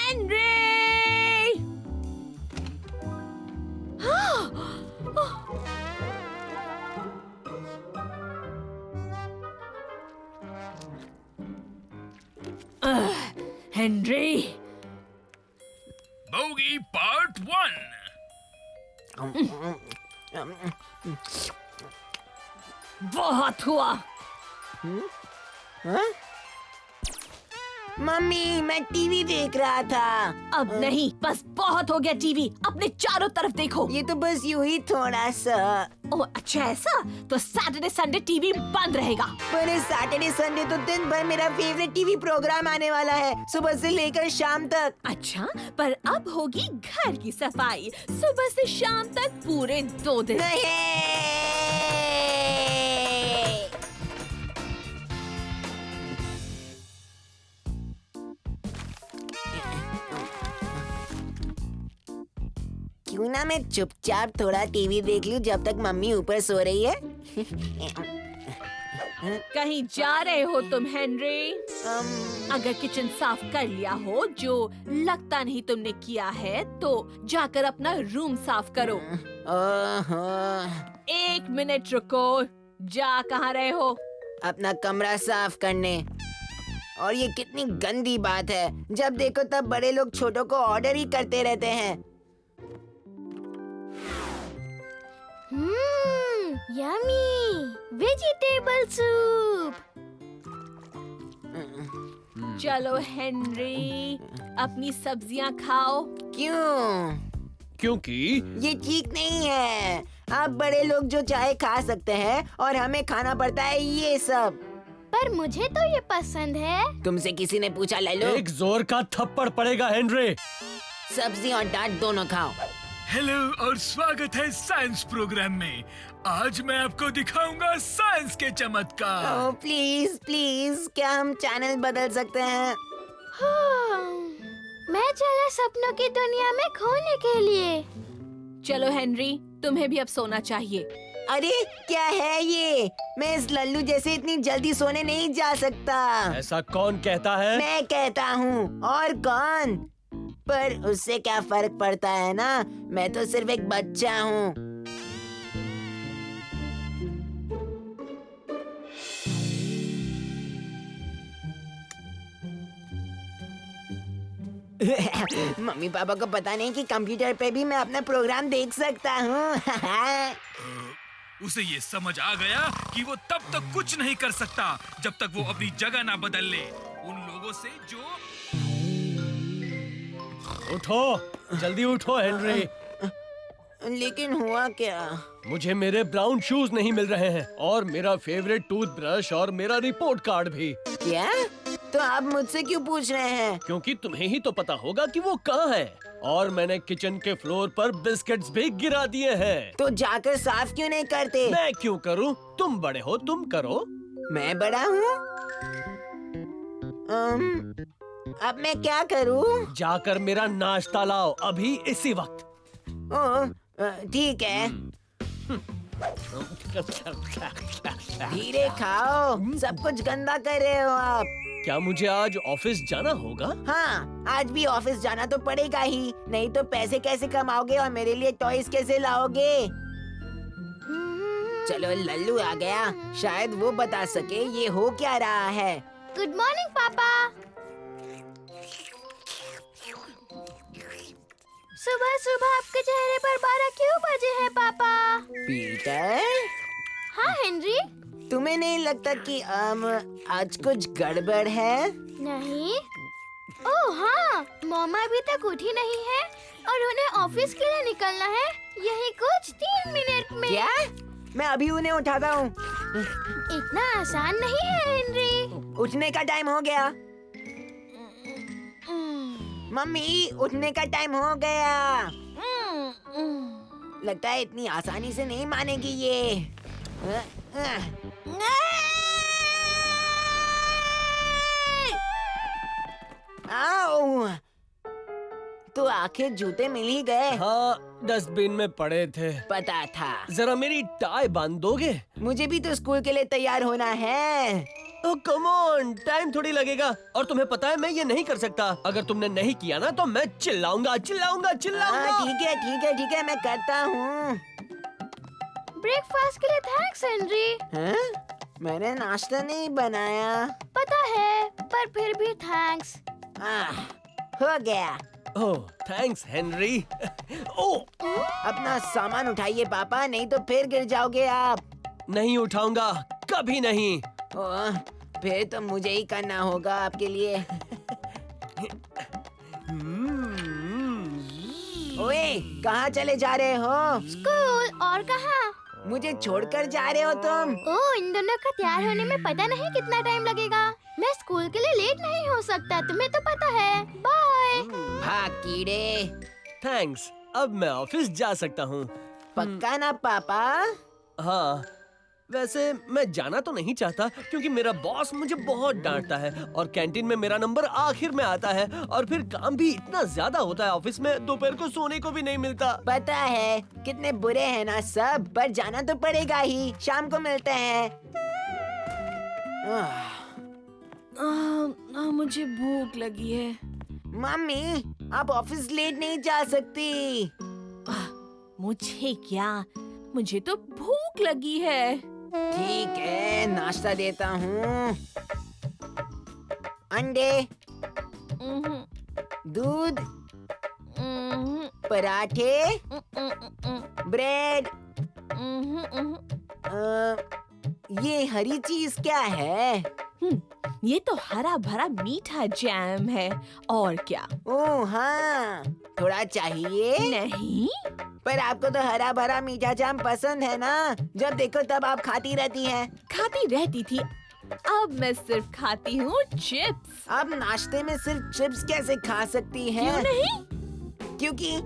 Henry! Henry! Bogie part 1। बहुत हुआ। Mummy, मैं टीवी देख रहा था। अब नहीं, बस बहुत हो गया टीवी। अपने चारों तरफ देखो। ये तो बस यूं ही थोड़ा सा। ओह अच्छा, ऐसा तो सैटरडे संडे टीवी बंद रहेगा। पर सैटरडे संडे तो दिन भर मेरा फेवरेट टीवी प्रोग्राम आने वाला है, सुबह से लेकर शाम तक। अच्छा, पर अब होगी घर की सफाई सुबह से शाम तक पूरे 2 दिन। नहीं। क्यों ना मैं चुपचाप थोड़ा टीवी देख लूं जब तक मम्मी ऊपर सो रही है। कहीं जा रहे हो तुम हेनरी? अगर किचन साफ कर लिया हो, जो लगता नहीं तुमने किया है, तो जाकर अपना रूम साफ करो। ओहो, 1 मिनट रुको। जा कहाँ रहे हो? अपना कमरा साफ करने। और ये कितनी गंदी बात है, जब देखो तब बड़े लोग छोटों को ऑर्डर ही करते रहते हैं। Yummy vegetable soup. चलो हेनरी, अपनी सब्जियां खाओ। क्यों? क्योंकि ये ठीक नहीं है। आप बड़े लोग जो चाहे खा सकते हैं और हमें खाना पड़ता है ये सब। पर मुझे तो ये पसंद है। तुमसे किसी ने पूछा? ले लो। एक जोर का थप्पड़ पड़ेगा हेनरी। सब्जी और डांट दोनों खाओ। हेलो और स्वागत है साइंस प्रोग्राम में। आज मैं आपको दिखाऊंगा साइंस के चमत्कार। ओह प्लीज प्लीज, क्या हम चैनल बदल सकते हैं? मैं चला सपनों की दुनिया में खोने के लिए। चलो हेनरी, तुम्हें भी अब सोना चाहिए। अरे क्या है ये? मैं इस लल्लू जैसे इतनी जल्दी सोने नहीं जा सकता। ऐसा कौन कहता है? मैं कहता हूँ, और कौन? पर उससे क्या फर्क पड़ता है ना, मैं तो सिर्फ एक बच्चा हूँ। मम्मी पापा को पता नहीं कि कंप्यूटर पे भी मैं अपना प्रोग्राम देख सकता हूँ। उसे ये समझ आ गया कि वो तब तक कुछ नहीं कर सकता जब तक वो अपनी जगह ना बदल ले उन लोगों से जो। उठो, जल्दी उठो हेनरी। लेकिन हुआ क्या? मुझे मेरे ब्राउन शूज नहीं मिल रहे हैं और मेरा फेवरेट टूथब्रश और मेरा रिपोर्ट कार्ड भी। क्या? तो आप मुझसे क्यों पूछ रहे हैं? क्योंकि तुम्हें ही तो पता होगा कि वो कहाँ है। और मैंने किचन के फ्लोर पर बिस्किट्स भी गिरा दिए हैं। तो जाकर साफ क्यों नहीं करते? मैं क्यों करूं? तुम बड़े हो, तुम करो। मैं बड़ा हूँ? अब मैं क्या करूँ? जाकर मेरा नाश्ता लाओ अभी इसी वक्त। ओह, ठीक है। धीरे खाओ, सब कुछ गंदा कर रहे हो आप। क्या मुझे आज ऑफिस जाना होगा? हाँ, आज भी ऑफिस जाना तो पड़ेगा ही, नहीं तो पैसे कैसे कमाओगे और मेरे लिए टॉयज कैसे लाओगे? चलो लल्लू आ गया, शायद वो बता सके ये हो क्या रहा है। गुड मॉर्निंग पापा। सुबह सुबह आपके चेहरे पर 12 क्यों बजे हैं पापा? पीटर, हाँ हेनरी। तुम्हें नहीं लगता कि आज कुछ गड़बड़ है? नहीं। ओह हाँ, मम्मा अभी तक उठी नहीं है और उन्हें ऑफिस के लिए निकलना है, यही कुछ 3 मिनट में। क्या? मैं अभी उन्हें उठाता हूँ। इतना आसान नहीं है हेनरी। उठने का टाइम हो गया। मम्मी, उठने का टाइम हो गया। लगता है इतनी आसानी से नहीं मानेगी ये। आओ, तो आखिर जूते मिल ही गए। हाँ, डस्टबिन में पड़े थे। पता था। जरा मेरी टाई बांध दोगे? मुझे भी तो स्कूल के लिए तैयार होना है। ओह कम ऑन, टाइम थोड़ी लगेगा। और तुम्हें पता है मैं ये नहीं कर सकता। अगर तुमने नहीं किया ना तो मैं चिल्लाऊंगा चिल्लाऊंगा हाँ, चिल्लाऊंगा। ठीक है, मैं करता हूँ। ब्रेकफास्ट के लिए थैंक्स हेनरी। हाँ? मैंने नाश्ता नहीं बनाया। पता है, पर फिर भी थैंक्स। हो गया। ओह थैंक्स हेनरी। ओह अपना सामान उठाइए पापा, नहीं तो फिर गिर जाओगे आप। नहीं उठाऊंगा, कभी नहीं। ओह, फिर तो मुझे ही करना होगा आपके लिए। ओए, कहाँ चले जा रहे हो? स्कूल, और कहाँ? मुझे छोड़कर जा रहे हो तुम? ओह, इन दोनों का तैयार होने में पता नहीं कितना टाइम लगेगा। मैं स्कूल के लिए लेट नहीं हो सकता, तुम्हें तो पता है। बाय। भाग कीड़े। थैंक्स, अब मैं ऑफिस जा सकता हूँ। पक्का ना पापा? हाँ, वैसे मैं जाना तो नहीं चाहता क्योंकि मेरा बॉस मुझे बहुत डांटता है और कैंटीन में मेरा नंबर आखिर में आता है और फिर काम भी इतना ज्यादा होता है ऑफिस में, दोपहर को सोने को भी नहीं मिलता। पता है कितने बुरे हैं ना सब, पर जाना तो पड़ेगा ही। शाम को मिलते हैं। मुझे भूख लगी है। मम्मी, आप ऑफिस लेट नहीं जा सकती। मुझे क्या, मुझे तो भूख लगी है। ठीक है, नाश्ता देता हूँ। अंडे, उम्हूं, दूध, उम्हूं, पराठे, ब्रेड। उम्हूं, उम्हूं। ये हरी चीज क्या है? ये तो हरा भरा मीठा जैम है। और क्या? ओह हाँ, थोड़ा चाहिए? नहीं, पर आपको तो हरा भरा मीठा जाम पसंद है ना। जब देखो तब आप खाती रहती हैं। खाती रहती थी, अब मैं सिर्फ खाती हूँ चिप्स। आप नाश्ते में सिर्फ चिप्स कैसे खा सकती हैं? क्यों नहीं?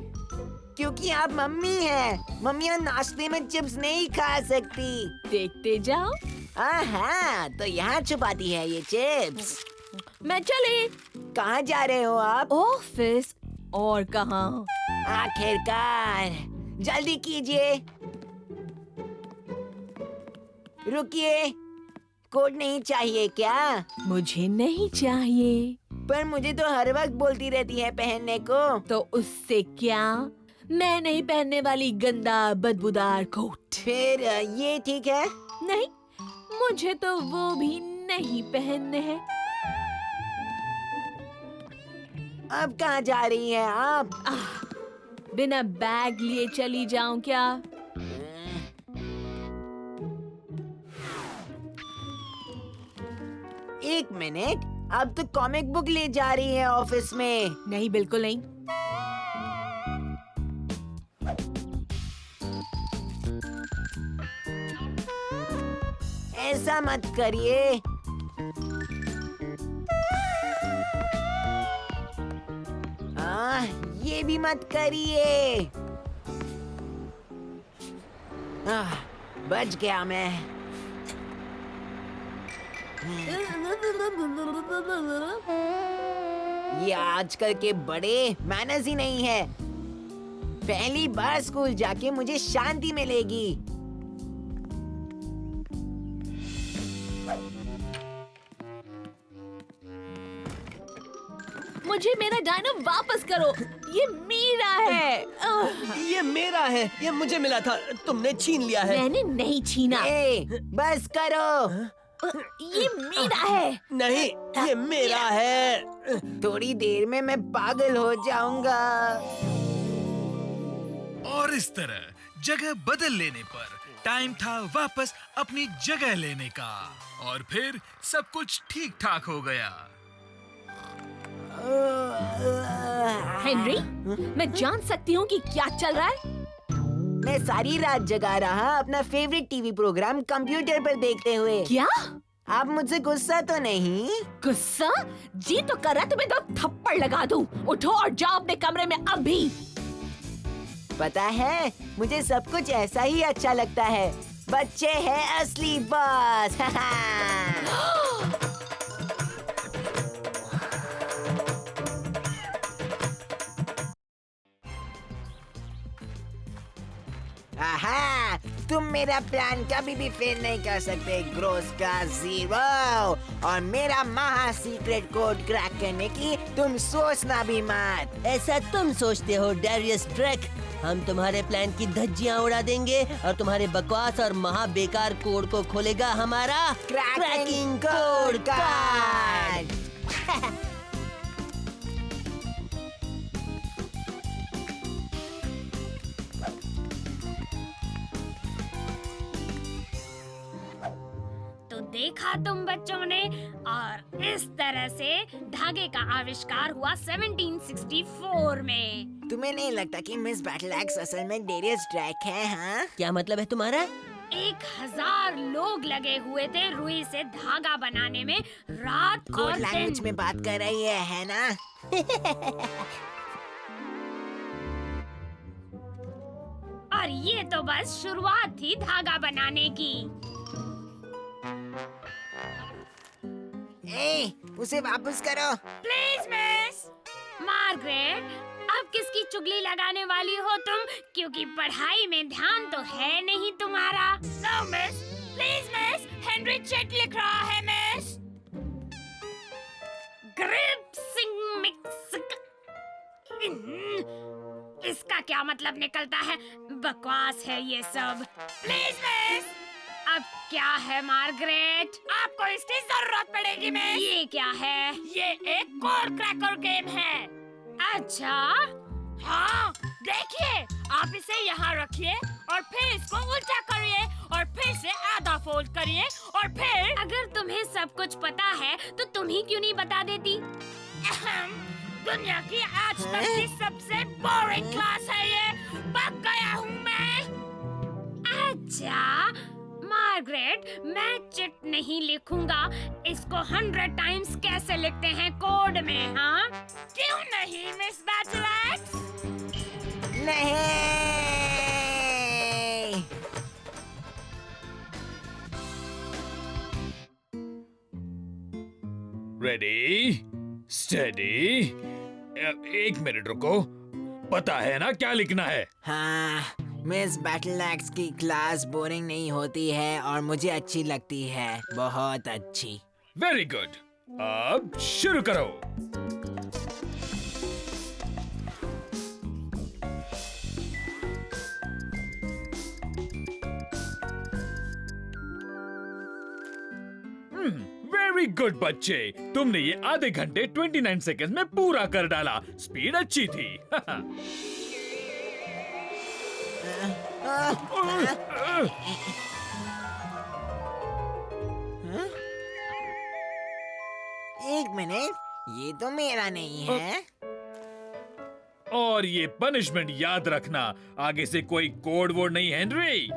क्योंकि आप मम्मी हैं। मम्मियाँ नाश्ते में चिप्स नहीं खा सकती। देखते जाओ। हाँ, तो यहाँ छुपाती है ये चिप्स। मैं चली। कहाँ जा रहे हो आप? ऑफिस, और कहाँ? आखिरकार, जल्दी कीजिए। रुकिए, कोट नहीं चाहिए क्या? मुझे नहीं चाहिए। पर मुझे तो हर वक्त बोलती रहती है पहनने को। तो उससे क्या, मैं नहीं पहनने वाली गंदा बदबूदार कोट। फिर ये ठीक है? नहीं, मुझे तो वो भी नहीं पहनने हैं। अब कहाँ जा रही हैं आप? बिना बैग लिए चली जाऊं क्या? एक मिनट, अब तो कॉमिक बुक ले जा रही है ऑफिस में। नहीं, बिल्कुल नहीं। ऐसा मत करिए। ये भी मत करिए। बच गया मैं। ये आजकल के बड़े मैनर्स ही नहीं है। पहली बार स्कूल जाके मुझे शांति मिलेगी। मुझे मेरा डायनो वापस करो, ये मेरा है। ये मेरा है, ये मुझे मिला था, तुमने छीन लिया है। मैंने नहीं छीना। बस करो। ये मेरा है। नहीं, ये मेरा है। थोड़ी देर में मैं पागल हो जाऊंगा। और इस तरह जगह बदल लेने पर टाइम था वापस अपनी जगह लेने का और फिर सब कुछ ठीक ठाक हो गया। हेनरी, मैं जान सकती हूँ कि क्या चल रहा है? मैं सारी रात जगा रहा अपना फेवरेट टीवी प्रोग्राम कंप्यूटर पर देखते हुए। क्या? आप मुझसे गुस्सा तो नहीं? गुस्सा? जी तो कर रहा है, तुम्हें 2 थप्पड़ लगा दूं। उठो और जाओ अपने कमरे में अभी। पता है, मुझे सब कुछ ऐसा ही अच्छा लगता है। बच्चे हैं असली बॉस। आहा, तुम मेरा प्लान कभी भी फेल नहीं कर सकते, ग्रोस का 0। और मेरा महा सीक्रेट कोड क्रैक करने की तुम सोचना भी मत। ऐसा तुम सोचते हो डैरियस ड्रैक? हम तुम्हारे प्लान की धज्जियां उड़ा देंगे और तुम्हारे बकवास और महा बेकार कोड को खोलेगा हमारा क्रैकिंग कोड कार्ड। तो देखा तुम बच्चों ने, और इस तरह से धागे का आविष्कार हुआ 1764 में। तुम्हें नहीं लगता कि मिस बैटल एक्स असल में डेरियस ड्रैक है? हाँ, क्या मतलब है तुम्हारा? 1000 लोग लगे हुए थे रुई से धागा बनाने में, रात कोड और लैंग्वेज दिन। में बात कर रही है ना? और ये तो बस शुरुआत थी धागा बनाने की। ए, उसे वापस करो। Please miss. मार्गरेट, अब किसकी चुगली लगाने वाली हो तुम? क्योंकि पढ़ाई में ध्यान तो है नहीं तुम्हारा। No miss, please miss, Henry cheque लिख रहा है मिस। ग्रिप सिंग मिक्स। इसका क्या मतलब निकलता है? बकवास है ये सब। Please miss. अब क्या है मार्गरेट? आपको इसकी जरूरत पड़ेगी मिस। ये क्या है? ये एक कोड क्रैकर गेम है। अच्छा, हाँ, देखिए, आप इसे यहाँ रखिए और फिर इसको उल्टा करिए और फिर से आधा फोल्ड करिए और फिर। अगर तुम्हें सब कुछ पता है तो तुम ही क्यों नहीं बता देती? दुनिया की आज तक की सबसे बोरिंग क्लास है ये। पक गया हूँ मैं। अच्छा मार्गरेट, मैं चिट नहीं लिखूंगा। इसको 100 टाइम्स कैसे लिखते हैं कोड में? हाँ, क्यों नहीं मिस बैटलैक्स? नहीं। Ready, steady. एक मिनट रुको, पता है ना क्या लिखना है? हाँ, मिस बैटल एक्स की क्लास बोरिंग नहीं होती है और मुझे अच्छी लगती है, बहुत अच्छी। वेरी गुड, अब शुरू करो। वेरी गुड बच्चे, तुमने ये आधे घंटे 29 सेकंड में पूरा कर डाला। स्पीड अच्छी थी। एक मिनट, ये तो मेरा नहीं है। और ये पनिशमेंट याद रखना, आगे से कोई कोड वर्ड नहीं हेनरी।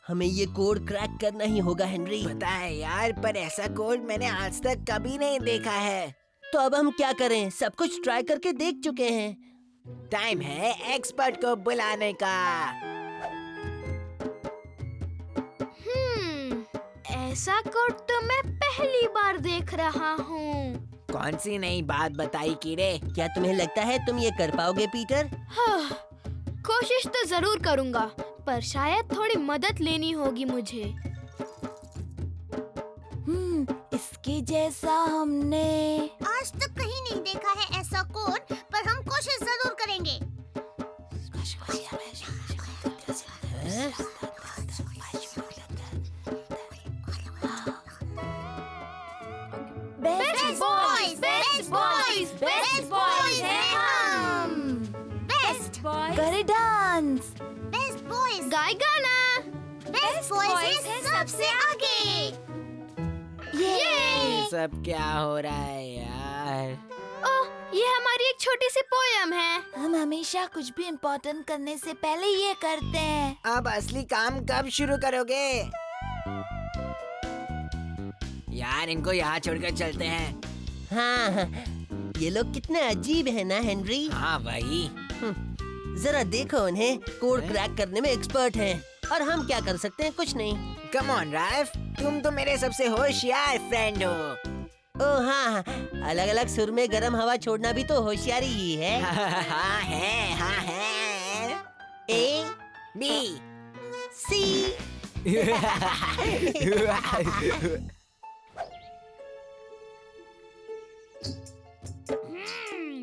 हमें ये कोड क्रैक करना ही होगा हेनरी। पता है यार, पर ऐसा कोड मैंने आज तक कभी नहीं देखा है। तो अब हम क्या करें? सब कुछ ट्राई करके देख चुके हैं। टाइम है एक्सपर्ट को बुलाने का। ऐसा कोड तो मैं पहली बार देख रहा हूँ। कौन सी नई बात बताई कीड़े? क्या तुम्हें लगता है तुम ये कर पाओगे पीटर? हाँ, कोशिश तो जरूर करूँगा, पर शायद थोड़ी मदद लेनी होगी मुझे। इसके जैसा हमने आज तक कहीं नहीं देखा है ऐसा कोड, पर हम कोशिश जरूर करेंगे। Best boys, best boys, best boys हैं हम। बेस्ट करे डांस। बेस्ट बॉयज, गाय गाना। बेस्ट बॉयज हैं सबसे आगे। ये सब क्या हो रहा है यार? ओह, ये हमारी एक छोटी सी पोयम है। हम हमेशा कुछ भी इम्पोर्टेंट करने से पहले ये करते हैं। अब असली काम कब शुरू करोगे? यार, इनको यहाँ छोड़कर चलते हैं। हाँ, ये लोग कितने अजीब हैं ना हेनरी। हाँ वही। जरा देखो, उन्हें कोड क्रैक करने में एक्सपर्ट हैं और हम क्या कर सकते हैं? कुछ नहीं। कम ऑन राइफ, तुम तो मेरे सबसे होशियार फ्रेंड हो। ओह हाँ, अलग अलग सुर में गर्म हवा छोड़ना भी तो होशियारी ही है। हाँ है, हाँ है। A B C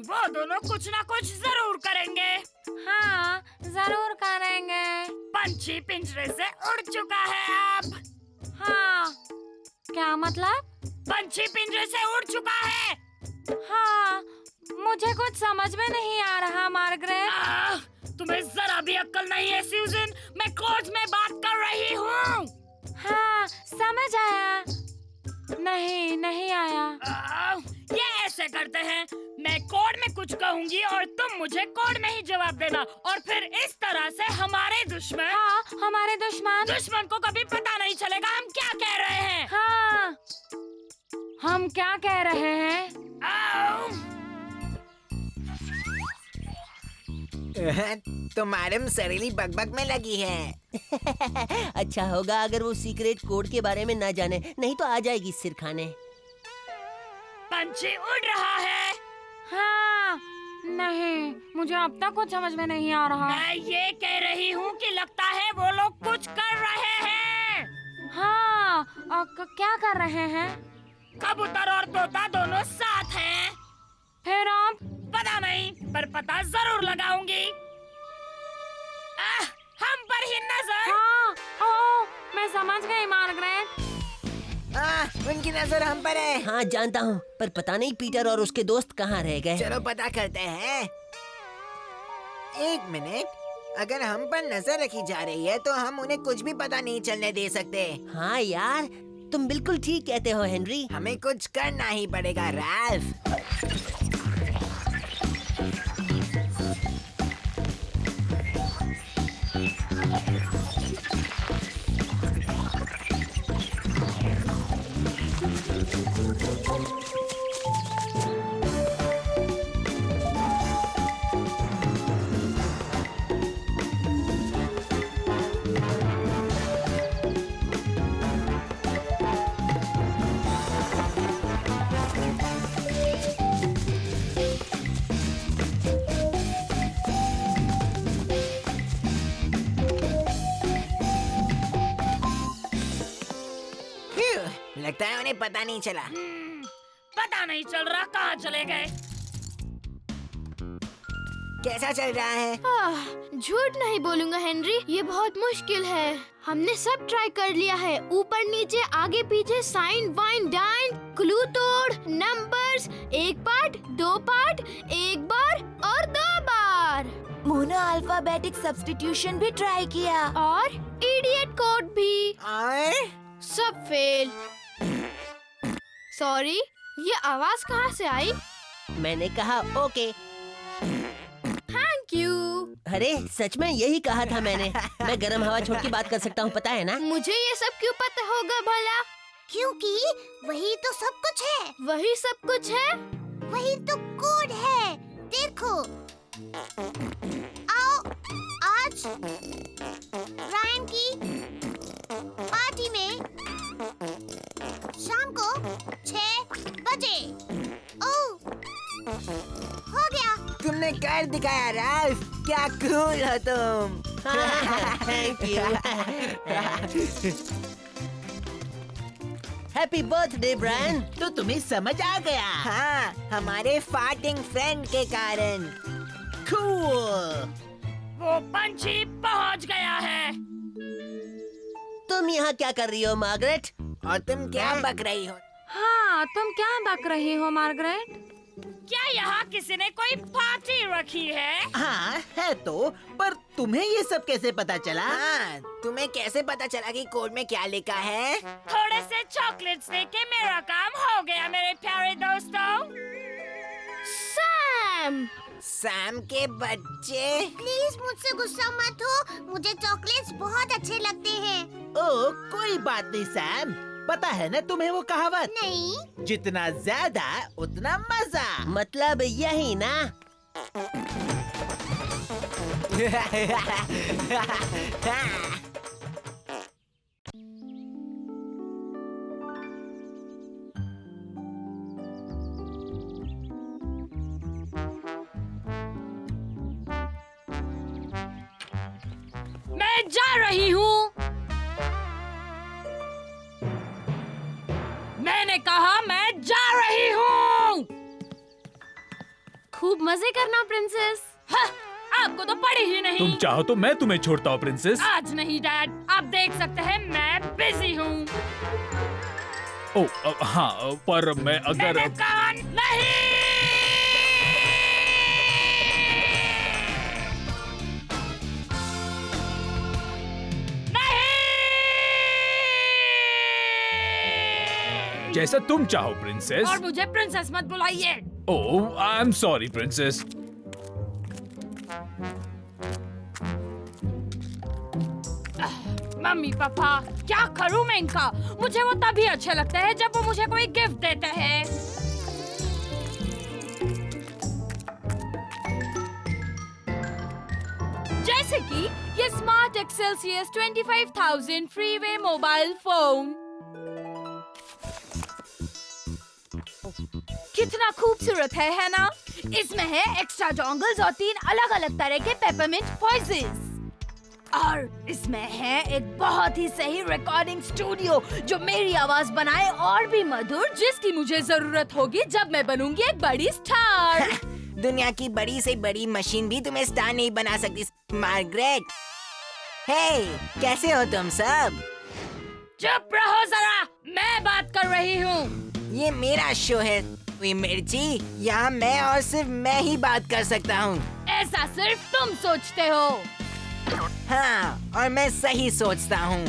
वो दोनों कुछ ना कुछ जरूर करेंगे। हाँ, जरूर करेंगे। पंछी पिंजरे से उड़ चुका है अब। हाँ, क्या मतलब? पंछी पिंजरे से उड़ चुका है। हाँ, मुझे कुछ समझ में नहीं आ रहा मार्गरेट। तुम्हें जरा भी अक्ल नहीं है सूजन, मैं कोच में बात कर रही हूँ। हाँ, समझ आया। नहीं आया। ये ऐसे करते हैं, मैं कोड में कुछ कहूँगी और तुम मुझे कोड में ही जवाब देना, और फिर इस तरह से हमारे दुश्मन, हाँ, हमारे दुश्मन को कभी पता नहीं चलेगा हम क्या कह रहे हैं। हाँ, हम क्या कह रहे हैं? तुम्हारे सरीली बकबक में लगी है। अच्छा होगा अगर वो सीक्रेट कोड के बारे में ना जाने, नहीं तो आ जाएगी सिर खाने। पंछी उड़ रहा है। हाँ, नहीं, मुझे अब तक कुछ समझ में नहीं आ रहा। मैं ये कह रही हूँ कि लगता है वो लोग कुछ कर रहे हैं। हाँ, क्या कर रहे हैं? कबूतर और तोता दोनों साथ हैं। फिर आप? पता नहीं, पर पता जरूर लगाऊंगी। हम पर ही नजर। हाँ, ओह, मैं समझ गई मार्गरेट। उनकी नजर हम पर है। हाँ जानता हूँ, पर पता नहीं पीटर और उसके दोस्त कहाँ रह गए। चलो पता करते हैं। एक मिनट, अगर हम पर नजर रखी जा रही है तो हम उन्हें कुछ भी पता नहीं चलने दे सकते। हाँ यार, तुम बिल्कुल ठीक कहते हो हेनरी। हमें कुछ करना ही पड़ेगा राल्फ। लगता है उन्हें पता नहीं चला। पता नहीं चल रहा कहाँ चले गए। कैसा चल रहा है? झूठ नहीं बोलूंगा हेनरी, ये बहुत मुश्किल है। हमने सब ट्राई कर लिया है, ऊपर नीचे आगे पीछे, साइन वाइन डाइन, क्लू तोड़, नंबर्स, एक पार्ट, दो पार्ट, एक बार और दो बार। मोनो अल्फाबेटिक सब्स्टिट्यूशन भी ट्राई किया और इडियट कोड भी, और सब फेल। सॉरी, ये आवाज कहाँ से आई? मैंने कहा ओके। Thank you. अरे सच में यही कहा था मैंने। मैं गर्म हवा छोड़ के बात कर सकता हूँ, पता है ना? मुझे ये सब क्यों पता होगा भला? क्योंकि वही तो सब कुछ है। वही सब कुछ है? वही तो कोड है। देखो, आओ आज रायन की पार्टी में शाम को 6 बजे। ओह, हो गया। तुमने कर दिखाया राल्फ, क्या कूल हो तुम। Thank you. Happy birthday Brian. तो तुम्हें समझ आ गया? हाँ, हमारे फार्टिंग फ्रेंड के कारण। कूल। वो पंछी पहुंच गया है। तुम यहाँ क्या कर रही हो मार्गरेट? और तुम क्या बक रही हो? हाँ, तुम क्या बक रही हो मार्गरेट? क्या यहाँ किसी ने कोई पार्टी रखी है? हाँ है तो, पर तुम्हें ये सब कैसे पता चला? हाँ, तुम्हें कैसे पता चला कि कोड में क्या लिखा है? थोड़े से चॉकलेट्स देके मेरा काम हो गया मेरे प्यारे दोस्तों। सैम! सैम के बच्चे। प्लीज मुझसे गुस्सा मत हो, मुझे चॉकलेट्स बहुत अच्छे लगते हैं। ओ कोई बात नहीं सैम, पता है ना तुम्हें वो कहावत, नहीं। जितना ज्यादा उतना मजा। मतलब यही ना? मैं जा रही हूँ। मैंने कहा मैं जा रही हूँ। खूब मजे करना प्रिंसेस। हाँ, आपको तो पड़ी ही नहीं। तुम चाहो तो मैं तुम्हें छोड़ता हूँ प्रिंसेस। आज नहीं डैड, आप देख सकते हैं मैं बिजी हूँ। हाँ, पर मैं अगर मैंने कहा नहीं। जैसा तुम चाहो प्रिंसेस। और मुझे प्रिंसेस मत बुलाइए। Oh, I am sorry princess. Mummy papa, क्या करूं मैं इनका? मुझे वो तभी अच्छे लगते हैं जब वो मुझे कोई गिफ्ट देते हैं। जैसे कि ये स्मार्ट एक्सेलसियस 25,000 फ्रीवे मोबाइल फोन। कितना खूबसूरत है ना? इसमें है एक्स्ट्रा डोंगल्स और 3 अलग-अलग तरह के पेपरमिंट वॉइसेस। और इसमें है एक बहुत ही सही रिकॉर्डिंग स्टूडियो जो मेरी आवाज बनाए और भी मधुर, जिसकी मुझे जरूरत होगी जब मैं बनूंगी एक बड़ी स्टार। दुनिया की बड़ी से बड़ी मशीन भी तुम्हें स्टार नहीं बना सकती मार्गरेट। हे, कैसे हो तुम सब? चुप रहो जरा, मैं बात कर रही हूँ। ये मेरा शो है मिर्ची, यहाँ मैं और सिर्फ मैं ही बात कर सकता हूँ। ऐसा सिर्फ तुम सोचते हो। हाँ, और मैं सही सोचता हूँ।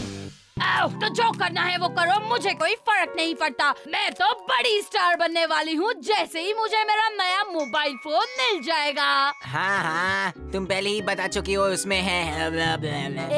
तो जो करना है वो करो, मुझे कोई फर्क नहीं पड़ता। मैं तो बड़ी स्टार बनने वाली हूँ जैसे ही मुझे मेरा नया मोबाइल फोन मिल जाएगा। हाँ हाँ, तुम पहले ही बता चुकी हो उसमें है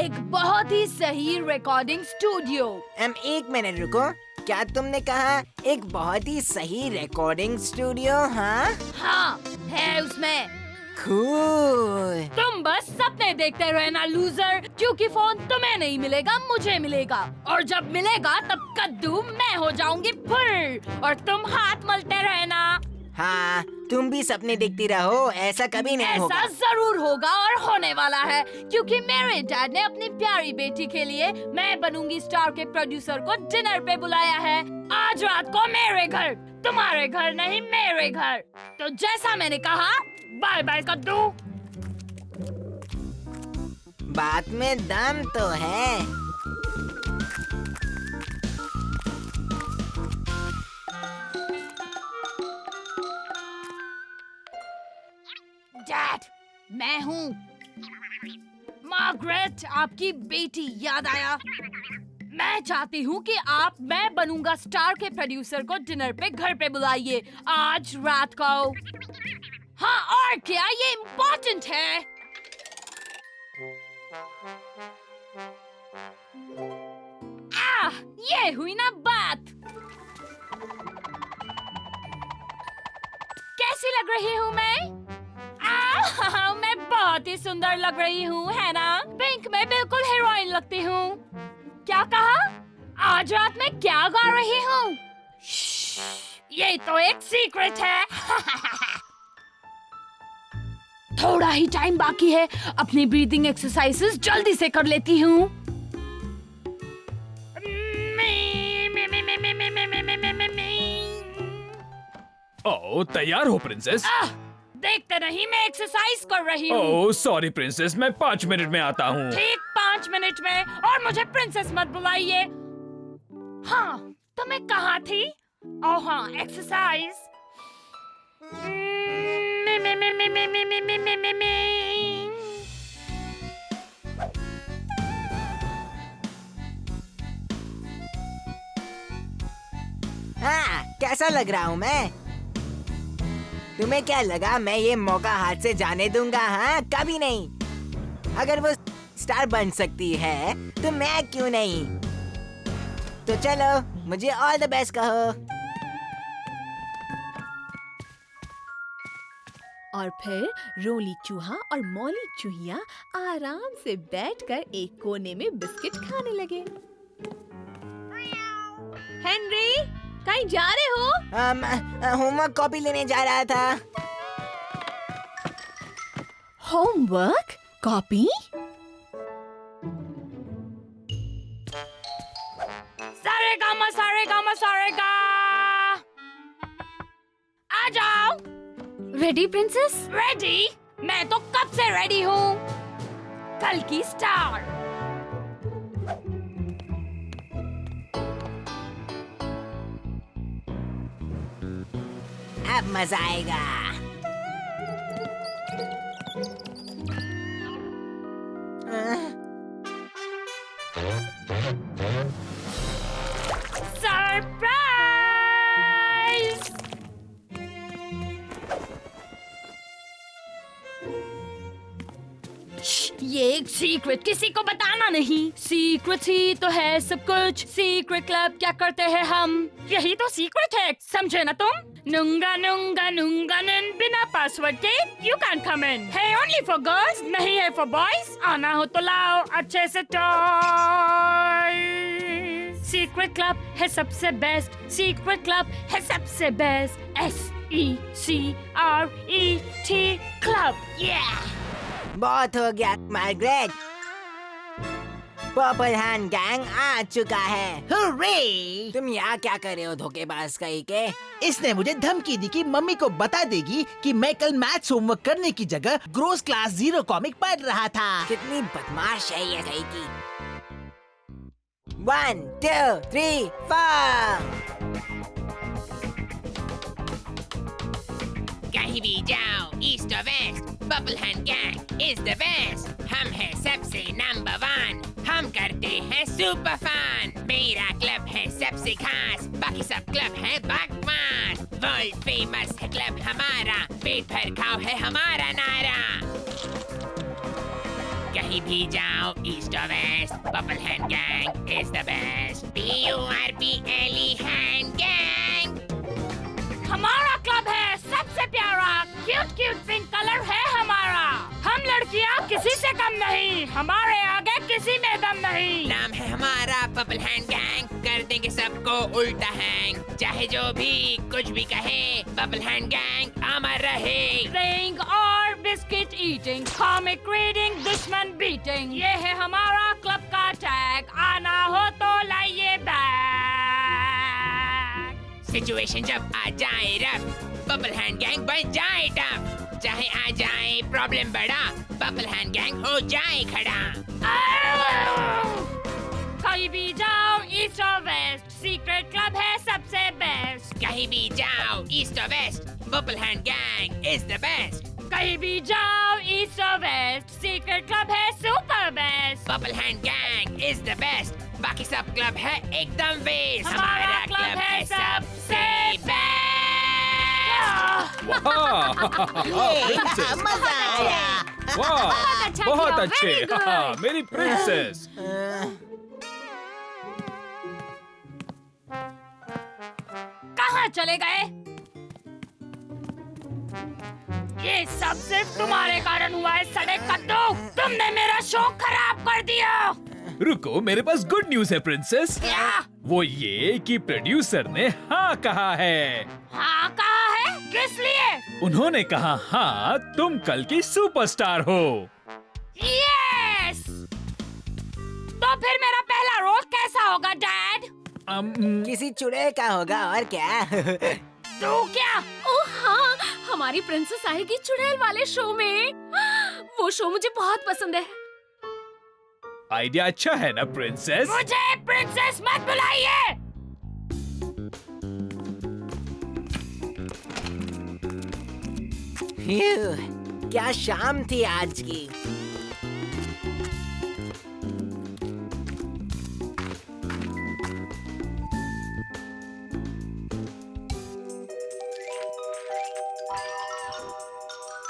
एक बहुत ही सही रिकॉर्डिंग स्टूडियो। 1 मिनट रुको, क्या तुमने कहा एक बहुत ही सही रिकॉर्डिंग स्टूडियो? हाँ, है उसमें। कूल। तुम बस सपने देखते रहना लूजर, क्योंकि फोन तुम्हें नहीं मिलेगा, मुझे मिलेगा। और जब मिलेगा तब कद्दू मैं हो जाऊंगी फुल, और तुम हाथ मलते रहना। हाँ, तुम भी सपने देखती रहो, ऐसा कभी नहीं होगा। ऐसा जरूर होगा और होने वाला है, क्योंकि मेरे डैड ने अपनी प्यारी बेटी के लिए मैं बनूंगी स्टार के प्रोड्यूसर को डिनर पे बुलाया है। आज रात को मेरे घर, तुम्हारे घर नहीं, मेरे घर। तो जैसा मैंने कहा, बाय बाय कद्दू। बात में दम तो है। डैड, मैं हूँ मार्गरेट, आपकी बेटी। याद आया? मैं चाहती हूँ कि आप मैं बनूंगा स्टार के प्रोड्यूसर को डिनर पे घर पे बुलाइए आज रात को। हाँ, और क्या, ये इम्पोर्टेंट है। ये हुई ना बात। कैसी लग रही हूँ मैं? मैं बहुत ही सुंदर लग रही हूँ, है ना? पिंक में बिल्कुल हीरोइन लगती हूँ। क्या कहा? आज रात में क्या गा रही हूँ? ये तो एक सीक्रेट है। थोड़ा ही टाइम बाकी है, अपनी ब्रीदिंग एक्सरसाइजेस जल्दी से कर लेती हूँ। ओह, तैयार हो प्रिंसेस? देखते नहीं, मैं एक्सरसाइज कर रही हूँ। ओह सॉरी प्रिंसेस, मैं 5 मिनट में आता हूँ। ठीक 5 मिनट में, और मुझे प्रिंसेस मत बुलाइए। हाँ, तो मैं कहाँ थी? ओह हाँ, एक्सरसाइज। हाँ, कैसा लग रहा हूँ मैं? तुम्हें क्या लगा मैं ये मौका हाथ से जाने दूंगा? हाँ, कभी नहीं। अगर वो स्टार बन सकती है तो मैं क्यों नहीं? तो चलो, मुझे ऑल द बेस्ट कहो। और फिर रोली चूहा और मौली चूहिया आराम से बैठकर एक कोने में बिस्किट खाने लगे। हेनरी, कहीं जा रहे हो? होमवर्क कॉपी लेने जा रहा था। Homework copy? सारेगा। आ जाओ। Ready princess? रेडी? मैं तो कब से रेडी हूँ। कल की स्टार। अब मजा आएगा। सरप्राइज! ये एक सीक्रेट, किसी को बताना नहीं। सीक्रेट ही तो है सब कुछ। सीक्रेट क्लब क्या करते हैं हम, यही तो सीक्रेट है, समझे ना तुम? नूंगा नूंगा नूंगा नून, बिना पासवर्ड के यू कैन कम इन। है ओनली फॉर गर्ल्स, नहीं है फॉर बॉयज। आना हो तो लाओ अच्छे से टॉय। सीक्रेट क्लब है सबसे बेस्ट। सीक्रेट क्लब है सबसे बेस्ट। SECRET club. बहुत हो गया मार्गरेट। पर्पल हैंड गैंग आ चुका है। हुर्रे! तुम यहाँ क्या कर रहे हो धोखेबाज कहीं के? इसने मुझे धमकी दी कि मम्मी को बता देगी कि मैं कल मैथ्स होमवर्क करने की जगह ग्रोस क्लास 0 कॉमिक पढ़ रहा था। कितनी बदमाश है ये कहीं की। 1 2 3 4। कहीं भी जाओ, ईस्ट और west, bubble hand gang is the best. हम हैं सबसे नंबर 1, हम करते हैं सुपर फन। मेरा क्लब है सबसे खास, बाकी सब क्लब है बकवास। वर्ल्ड फेमस है क्लब हमारा, पेट भर खाओ है हमारा नारा। कहीं भी जाओ, ईस्ट और west, bubble hand gang is the best. PURPLE hand gang. हमारा क्लब है सबसे प्यारा, क्यूट क्यूट पिंक कलर है हमारा। हम लड़कियां किसी से कम नहीं, हमारे आगे किसी में दम नहीं। नाम है हमारा बबल हैंड गैंग, कर देंगे सबको उल्टा हैंग। चाहे जो भी कुछ भी कहे, बबल हैंड गैंग अमर रहे। Playing और बिस्किट ईटिंग, कॉमिक रीडिंग, दुश्मन बीटिंग, ये है हमारा क्लब का टैग। आना हो तो लाइए बैग। सिचुएशन जब आ जाए रफ, बबल हैंड गैंग बन जाए टफ। चाहे आ जाए प्रॉब्लम बड़ा, बबल हैंड गैंग हो जाए खड़ा। कहीं भी जाओ, ईस्ट और वेस्ट, सीक्रेट क्लब है सबसे बेस्ट। कहीं भी जाओ, ईस्ट और west, bubble hand gang is the best. कहीं भी जाओ, ईस्ट और वेस्ट, सीक्रेट क्लब है super best. Bubble hand gang is the best, बाकी सब क्लब है एकदम वेस्ट। हमारा क्लब है सबसे बेस्ट। मजा आया। वाह, अच्छा बहुत किया, अच्छे। very good। हाँ, मेरी प्रिंसेस। कहाँ चले गए? ये सब सिर्फ तुम्हारे कारण हुआ है, सड़े कद्दू। तुमने मेरा शो खराब कर दिया। रुको, मेरे पास गुड न्यूज है प्रिंसेस। क्या? वो ये कि प्रोड्यूसर ने हाँ कहा है। हाँ कहा है? किस लिए? उन्होंने कहा हाँ, तुम कल की सुपरस्टार हो। यस! तो फिर मेरा पहला रोल कैसा होगा डैड? किसी चुड़ैल का होगा और क्या। तू क्या? ओह हाँ, हमारी प्रिंसेस आएगी चुड़ैल वाले शो में। वो शो मुझे बहुत पसंद है। आइडिया अच्छा है ना प्रिंसेस? मुझे प्रिंसेस मत बुलाइए। क्या शाम थी आज की।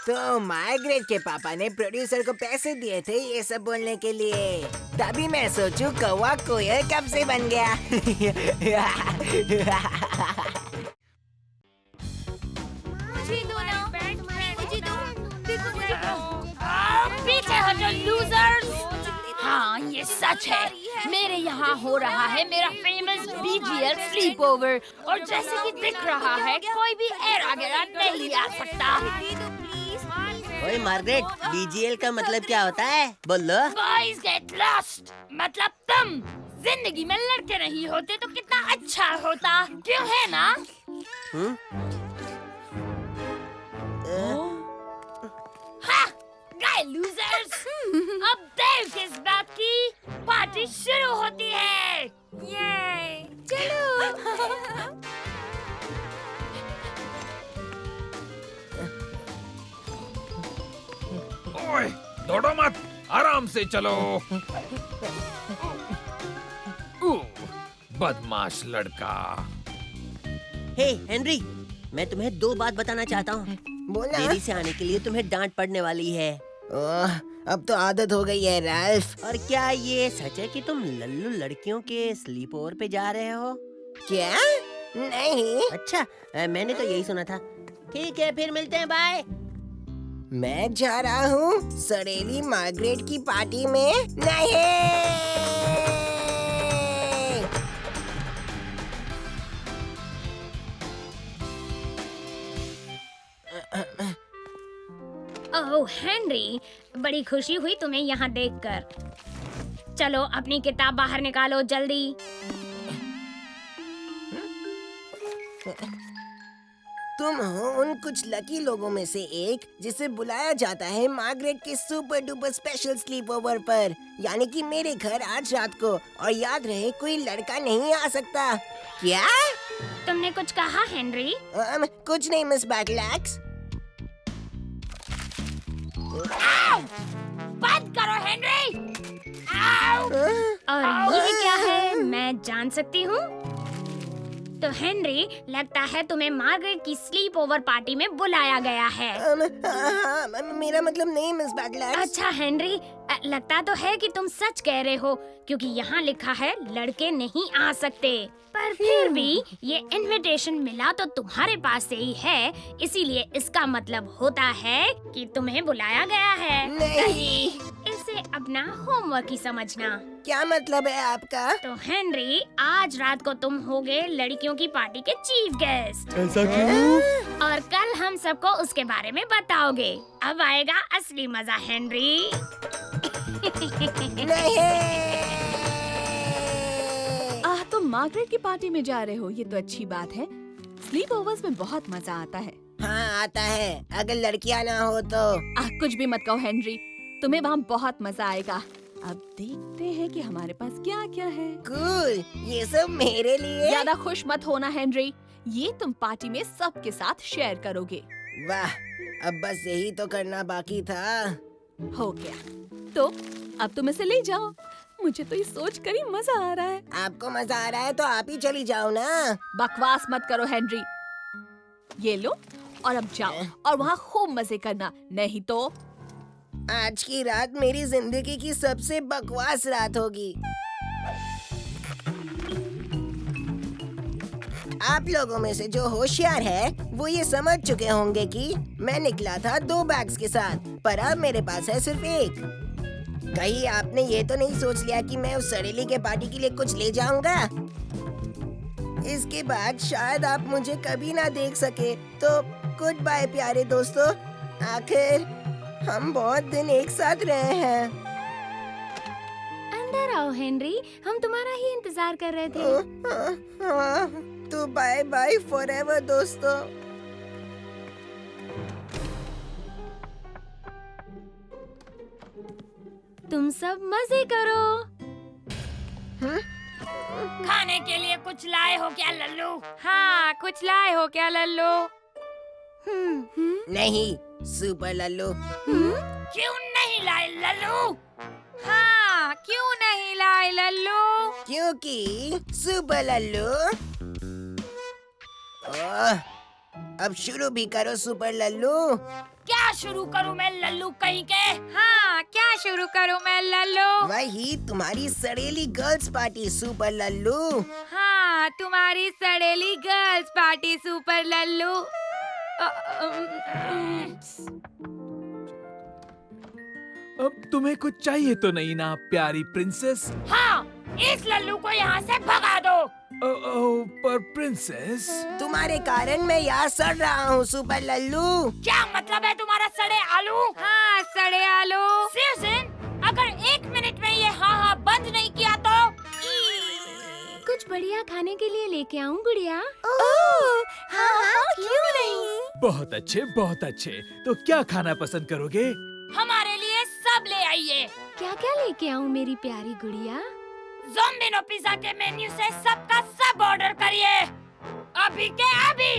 तो मार्गरेट के पापा ने प्रोड्यूसर को पैसे दिए थे ये सब बोलने के लिए। तभी मैं सोचूं कौवा कोयल कब से बन गया। पीछे हटो लूजर्स। हाँ ये सच है, मेरे यहाँ हो रहा है मेरा फेमस BGL स्लीप ओवर, और जैसे कि दिख रहा है कोई भी एरा गेरा नहीं आ सकता। ओए मार्गरेट, BGL का मतलब क्या होता है? बोलो। बॉयज गेट लॉस्ट मतलब तुम। जिंदगी में लड़के नहीं होते तो कितना अच्छा होता, क्यों है ना? हाँ, गए लूजर्स। अब देर किस बात की, पार्टी शुरू होती है। ये चलो। ओए, दौड़ो मत, आराम से चलो। बदमाश लड़का। हे हेनरी, मैं तुम्हें 2 बात बताना चाहता हूँ। बोला। देरी से आने के लिए तुम्हें डांट पड़ने वाली है। ओह, अब तो आदत हो गई है राल्फ। और क्या ये सच है कि तुम लल्लू लड़कियों के स्लीप ओवर पे जा रहे हो? क्या? नहीं। अच्छा, मैंने तो यही सुना था। ठीक है, फिर मिलते हैं, बाय। मैं जा रहा हूँ सड़ेली मार्गरेट की पार्टी में। नहीं। ओह हेनरी, बड़ी खुशी हुई तुम्हें यहाँ देखकर। चलो अपनी किताब बाहर निकालो जल्दी। तुम हो उन कुछ लकी लोगों में से एक जिसे बुलाया जाता है मार्गरेट के super duper special sleep over पर, यानी कि मेरे घर आज रात को। और याद रहे, कोई लड़का नहीं आ सकता। क्या? तुमने कुछ कहा हेनरी? कुछ नहीं मिस बैटलैक्स। बंद करो हेनरी। और ये क्या है, मैं जान सकती हूँ? तो हेनरी, लगता है तुम्हें मार्गरेट की स्लीप ओवर पार्टी में बुलाया गया है। मेरा मतलब नहीं मिस बैटलैक्स। अच्छा हेनरी, लगता तो है कि तुम सच कह रहे हो, क्योंकि यहाँ लिखा है लड़के नहीं आ सकते। पर फिर भी ये इनविटेशन मिला तो तुम्हारे पास से ही है, इसीलिए इसका मतलब होता है कि तुम्हें बुलाया गया है। नहीं। इसे अपना होमवर्क ही समझना। क्या मतलब है आपका? तो हेनरी, आज रात को तुम होगे लड़कियों की पार्टी के चीफ गेस्ट। ऐसा क्यों? और कल हम सबको उसके बारे में बताओगे। अब आएगा असली मजा हेनरी। तुम मार्गरेट की पार्टी में जा रहे हो, ये तो अच्छी बात है। स्लीप ओवर्स में बहुत मजा आता है। हाँ आता है, अगर लड़कियां ना हो तो। कुछ भी मत कहो हेनरी, तुम्हें वहाँ बहुत मजा आएगा। अब देखते हैं कि हमारे पास क्या क्या है। कूल, ये सब मेरे लिए। ज्यादा खुश मत होना हेनरी, ये तुम पार्टी में सबके साथ शेयर करोगे। वाह, अब बस यही तो करना बाकी था। हो गया, तो अब तुम इसे ले जाओ। मुझे तो ये सोच कर ही मजा आ रहा है। आपको मजा आ रहा है तो आप ही चली जाओ ना। बकवास मत करो हेनरी, ये लो और अब जाओ और वहाँ खूब मजे करना, नहीं तो आज की रात मेरी जिंदगी की सबसे बकवास रात होगी। आप लोगों में से जो होशियार है वो ये समझ चुके होंगे कि मैं निकला था 2 बैग्स के साथ, पर अब मेरे पास है सिर्फ 1। कहीं आपने ये तो नहीं सोच लिया कि मैं उस सड़ेली के पार्टी के लिए कुछ ले जाऊंगा? इसके बाद शायद आप मुझे कभी ना देख सके, तो गुड बाय प्यारे दोस्तों। आखिर हम बहुत दिन एक साथ रहे हैं। अंदर आओ हेनरी, हम तुम्हारा ही इंतजार कर रहे थे। तो बाय बाय फॉरएवर दोस्तों। तुम सब मजे करो। खाने के लिए कुछ लाए हो क्या लल्लू? हाँ, कुछ लाए हो क्या लल्लू? नहीं, सुपर लल्लू। क्यों नहीं लाए लल्लू? हाँ, क्यों नहीं लाए लल्लू? क्योंकि सुपर लल्लू। अब शुरू भी करो सुपर लल्लू। क्या शुरू करूं मैं लल्लू कहीं के? हाँ, क्या शुरू करूं मैं लल्लू? वही तुम्हारी सड़ेली गर्ल्स पार्टी सुपर लल्लू। हाँ, तुम्हारी सड़ेली गर्ल्स पार्टी सुपर लल्लू। अब तुम्हें कुछ चाहिए तो नहीं ना प्यारी प्रिंसेस? हाँ, इस लल्लू को यहाँ से भगा दो। पर प्रिंसेस, तुम्हारे कारण मैं यहाँ सड़ रहा हूँ सुपर लल्लू। क्या मतलब है तुम्हारा सड़े आलू? हाँ, सड़े आलू। सुसन, अगर 1 मिनट में ये हाँ हाँ बंद नहीं किया तो बढ़िया खाने के लिए लेके आऊं गुड़िया? हाँ, क्यों नहीं? बहुत अच्छे। तो क्या खाना पसंद करोगे? हमारे लिए सब ले आइए। क्या क्या लेके आऊं मेरी प्यारी गुड़िया? ज़ोंबिनो पिज़्ज़ा के मेन्यू से सबका सब ऑर्डर करिए, अभी के अभी।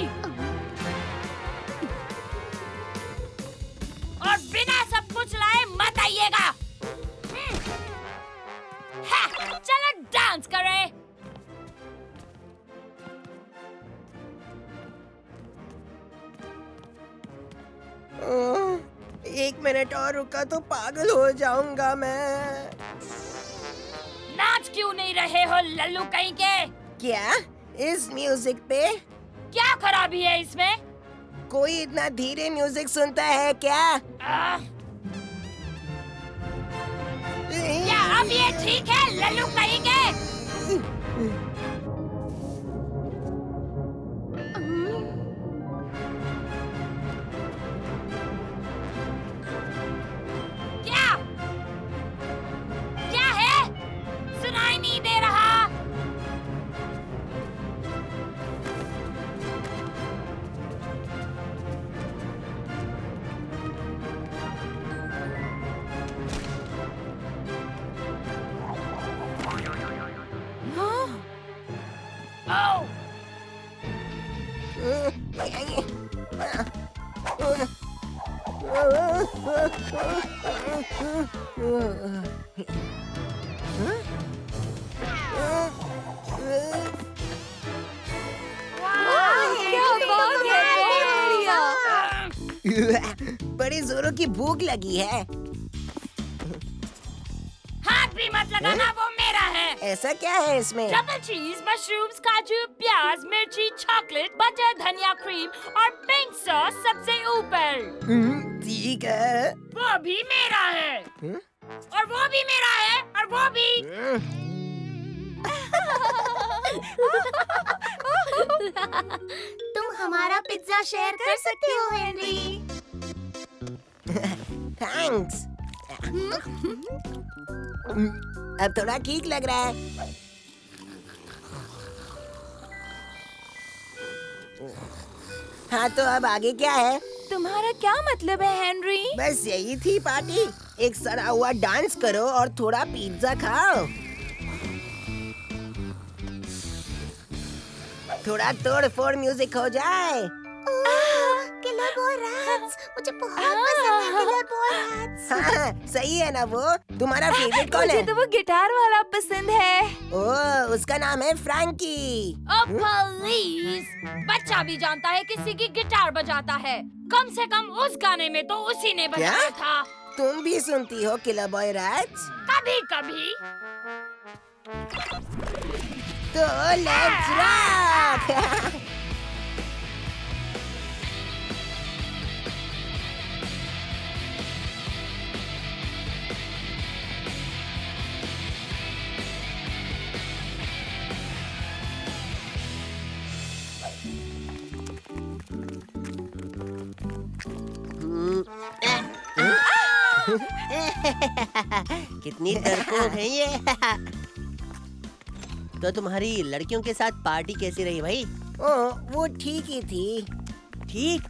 और बिना सब कुछ लाए मत आइएगा। चलो डांस करें। एक मिनट और रुका तो पागल हो जाऊंगा मैं। नाच क्यों नहीं रहे हो लल्लू कहीं के? क्या इस म्यूजिक पे? क्या खराबी है इसमें? कोई इतना धीरे म्यूजिक सुनता है क्या? क्या अब ये ठीक है लल्लू कहीं के? क्या है? सुनाई नहीं दे रहा। Oh! बड़ी जोरों की भूख लगी है। हाथ भी मत लगाना, वो मेरा है। ऐसा क्या है इसमें? डबल चीज, मशरूम्स, काजू, प्याज, मिर्ची, चॉकलेट, बटर, धनिया, क्रीम और पिंक सॉस सबसे ऊपर। ठीक है। वो भी मेरा है। और वो भी मेरा है। और वो भी। तुम हमारा पिज्जा शेयर कर सकते हो हेनरी। थैंक्स। अब थोड़ा ठीक लग रहा है। हाँ तो अब आगे क्या है? तुम्हारा क्या मतलब है हेनरी? बस यही थी पार्टी। एक सड़ा हुआ डांस करो और थोड़ा पिज्जा खाओ। थोड़ा तोड़ फोड़ म्यूजिक हो जाए। किलर बॉय रैट्स, मुझे बहुत पसंद है किलर बॉय रैट्स। हाँ, सही है ना वो? तुम्हारा फेवरेट कौन है? मुझे तो वो गिटार वाला पसंद है। ओह, उसका नाम है फ्रैंकी। ओ प्लीज, बच्चा भी जानता है किसी की गिटार बजाता है। कम से कम उस गाने में तो उसी ने बजाया था। तुम भी सुनती हो किलर बॉय रैट्स? कभी कभी। तो लेट्स रॉक। कितनी डरपोक है ये। तो तुम्हारी लड़कियों के साथ पार्टी कैसी रही भाई? ओह, वो ठीक ही थी। ठीक?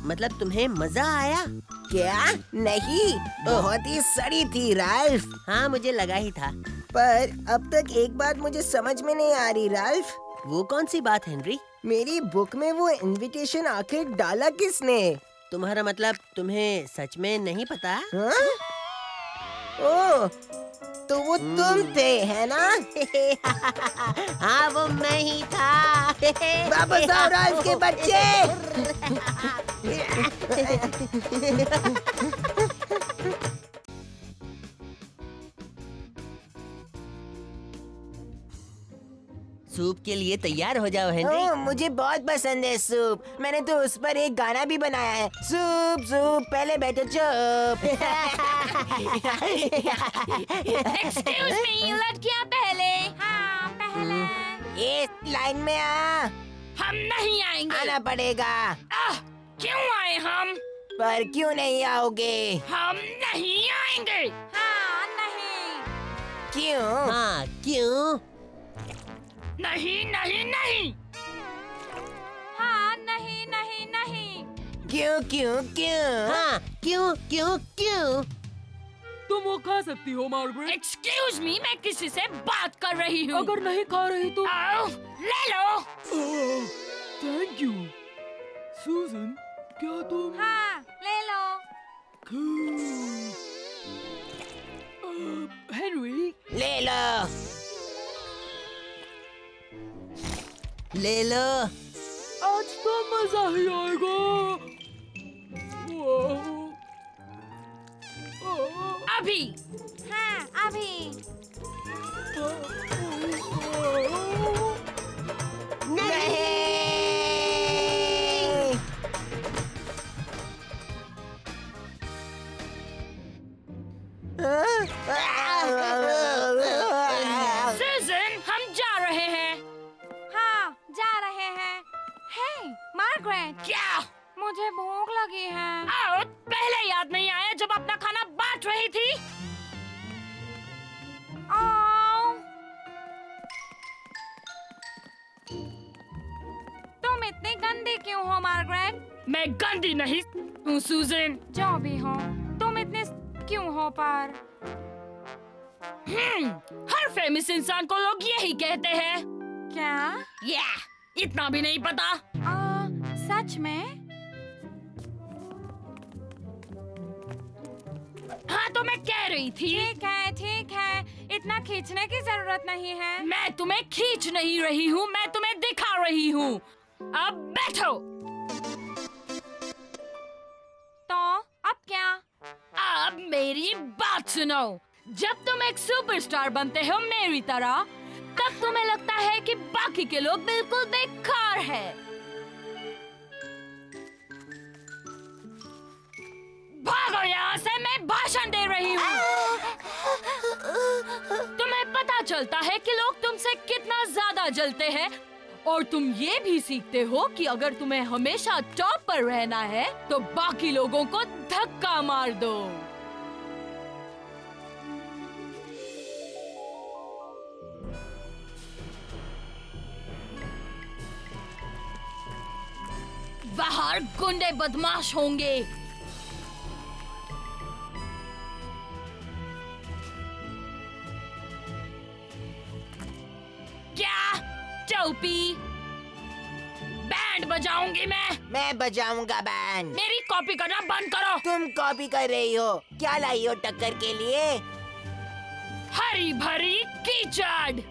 मतलब तुम्हें मजा आया? क्या? नहीं, बहुत ही सड़ी थी राल्फ। हाँ, मुझे लगा ही था। पर अब तक एक बात मुझे समझ में नहीं आ रही राल्फ। वो कौन सी बात हेनरी? मेरी बुक में वो इनविटेशन आखिर डाला किसने? तुम्हारा मतलब तुम्हें सच में नहीं पता? हाँ? ओह, तो वो तुम थे, है ना? हाँ, वो मैं ही था। वापस आओ राल्फ के बच्चे। सूप के लिए तैयार हो जाओ हेनरी। ओह, मुझे बहुत पसंद है सूप। मैंने तो उस पर एक गाना भी बनाया है। सूप सूप पहले बैठो चुप। एक्सक्यूज मी, लड़कियां पहले। हाँ, पहले। ये लाइन में आ। हम नहीं आएंगे। आना पड़ेगा। क्यों आए हम? पर क्यों नहीं आओगे? हम नहीं आएंगे। हाँ, नहीं। क्यों? हाँ, क्यों? नहीं नहीं नहीं। हाँ नहीं नहीं नहीं। क्यों क्यों क्यों? हाँ, क्यों क्यों क्यों? तुम वो खा सकती हो मार्गरेट। एक्सक्यूज मी, मैं किसी से बात कर रही हूँ। अगर नहीं खा रही तो आओ, ले लो। Thank you. सूजन, क्या तुम? हाँ, ले लो। हेनरी, ले लो। ले लो। आज तो मजा ही आएगा। अभी। हाँ, अभी। सुजन, हम जा रहे हैं। हाँ, जा रहे हैं। हे, मार्गरेट। क्या? मुझे भूख लगी है। आओ, पहले याद नहीं आया जब अपना खाना बांट रही थी? आओ। तुम इतनी गंदी क्यों हो मार्गरेट? मैं गंदी नहीं हूँ सूजन। जो भी हो, तुम इतने क्यों हो पर? हर फेमस इंसान को लोग यही कहते हैं। क्या? इतना भी नहीं पता? सच में? हाँ, तो मैं कह रही थी। ठीक है, इतना खींचने की जरूरत नहीं है। मैं तुम्हें खींच नहीं रही हूँ, मैं तुम्हें दिखा रही हूँ। अब बैठो। तो अब क्या? अब मेरी बात सुनो। जब तुम एक सुपरस्टार बनते हो मेरी तरह, तब तुम्हें लगता है कि बाकी के लोग बिल्कुल बेकार हैं। भागो यहाँ से, मैं भाषण दे रही हूँ। तुम्हें पता चलता है कि लोग तुमसे कितना ज्यादा जलते हैं, और तुम ये भी सीखते हो कि अगर तुम्हें हमेशा टॉप पर रहना है तो बाकी लोगों को धक्का मार दो। बाहर गुंडे बदमाश होंगे। क्या? टोपी? बैंड बजाऊंगी मैं बजाऊंगा बैंड। मेरी कॉपी करना बंद करो। तुम कॉपी कर रही हो? क्या लाई हो टक्कर के लिए? हरी भरी कीचड़।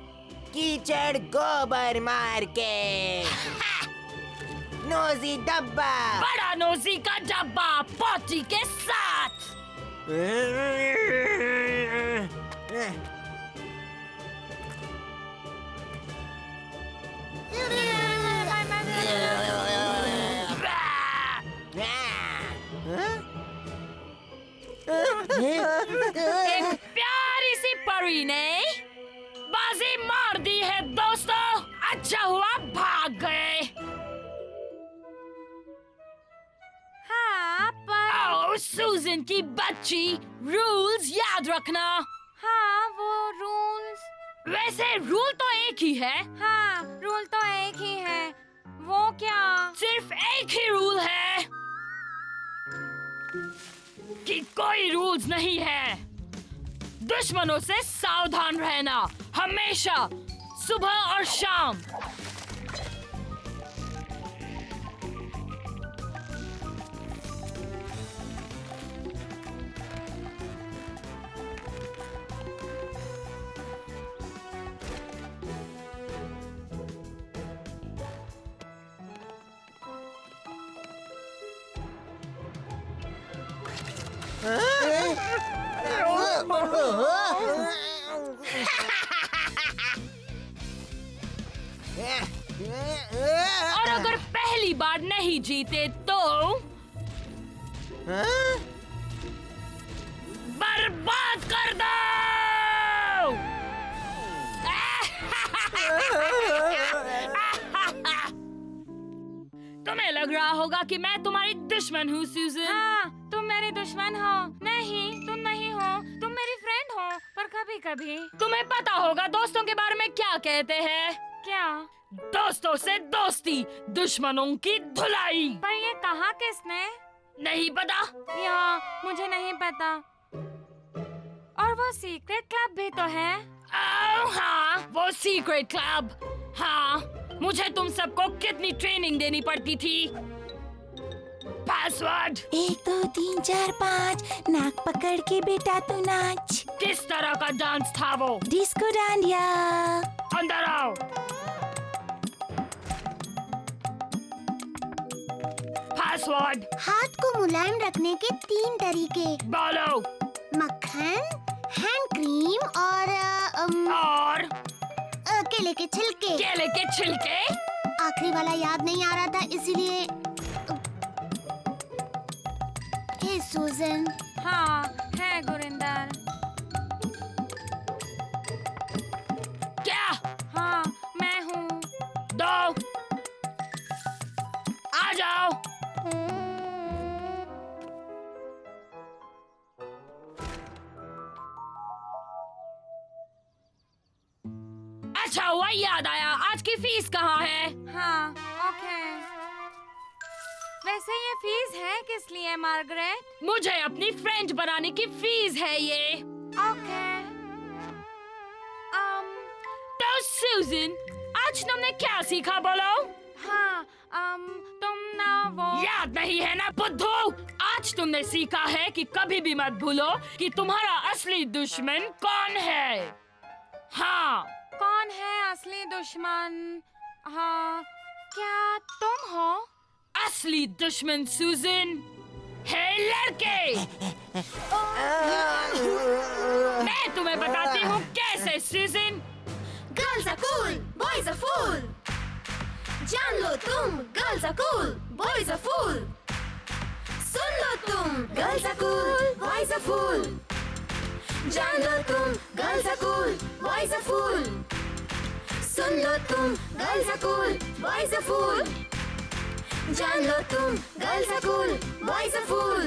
कीचड़ गोबर मार के। नोजी डब्बा। बड़ा नोजी का डब्बा पोती के साथ। एक प्यारी सी परी ने बाजी मार दी है दोस्तों। अच्छा हुआ भाग गए। हाँ, पर सूजन की बच्ची, रूल्स याद रखना। हाँ, वो रूल्स। वैसे रूल तो एक ही है। हाँ, रूल तो एक ही है। वो क्या? सिर्फ एक ही रूल है कि कोई रूल्स नहीं है। दुश्मनों से सावधान रहना, हमेशा, सुबह और शाम। और अगर पहली बार नहीं जीते तो बर्बाद कर दो। तुम्हें लग रहा होगा कि मैं तुम्हारी दुश्मन हूँ सूजन। हाँ, तुम मेरी दुश्मन हो। नहीं, तुम नहीं हो, तुम मेरी फ्रेंड हो। पर कभी कभी तुम्हें पता होगा दोस्तों के बारे में क्या कहते हैं। क्या? दोस्तों से दोस्ती, दुश्मनों की धुलाई। पर ये कहा किसने? नहीं पता। या मुझे नहीं पता। और वो सीक्रेट क्लब भी तो है। हाँ, वो सीक्रेट क्लब। हाँ, मुझे तुम सबको कितनी ट्रेनिंग देनी पड़ती थी। पासवर्ड 1 2 3 4 5 नाक पकड़ के बेटा तू नाच। किस तरह का डांस था वो? डिस्को डांडिया। अंदर आओ। पासवर्ड हाथ को मुलायम रखने के 3 तरीके। बोलो। मक्खन, हैंड क्रीम और केले के छिलके। केले के छिलके? आखिरी वाला याद नहीं आ रहा था इसीलिए। हे सूजन। हाँ है गुरिंदर। क्या? हाँ मैं हूँ। दो। आ जाओ। अच्छा हुआ याद आया, आज की फीस कहाँ है? हाँ ओके। वैसे ये फीस है किस लिए मार्गरेट? मुझे अपनी फ्रेंड बनाने की फीस है ये। ओके। तो सूजन, आज तुमने क्या सीखा बोलो? हाँ तुम ना वो याद नहीं है ना बुद्धू? आज तुमने सीखा है कि कभी भी मत भूलो कि तुम्हारा असली दुश्मन कौन है। हाँ। कौन है असली दुश्मन? हाँ क्या तुम हो? असली दुश्मन सूजन है लड़के। मैं तुम्हें बताती हूँ कैसे सूजन। Girls are cool, boys are fool. जान लो तुम, girls are cool, boys are fool. सुन लो तुम, girls are cool, boys are fool. जान लो तुम, girls are cool, boys are fool. सुन लो तुम, girls are cool, boys are fool. जान लो तुम, girls are cool, boys are fool.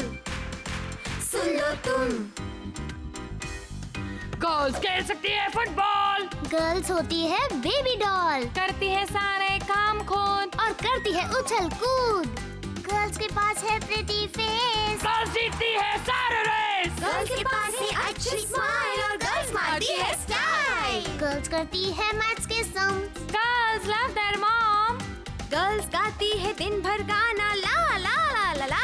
सुन लो तुम। गर्ल्स खेल सकती है फुटबॉल। गर्ल्स होती है बेबी डॉल, करती है सारे काम खुद और करती है उछल कूद। गर्ल्स के पास है प्रिटी फेस, गर्ल्स जीतती है सारे रेस। गर्ल्स के पास है अच्छी स्माइल, और गर्ल्स मारती है स्टाइल। गर्ल्स करती है मैथ्स के sum, girls love their mom. Girls गाती है दिन भर गाना ला ला ला ला ला।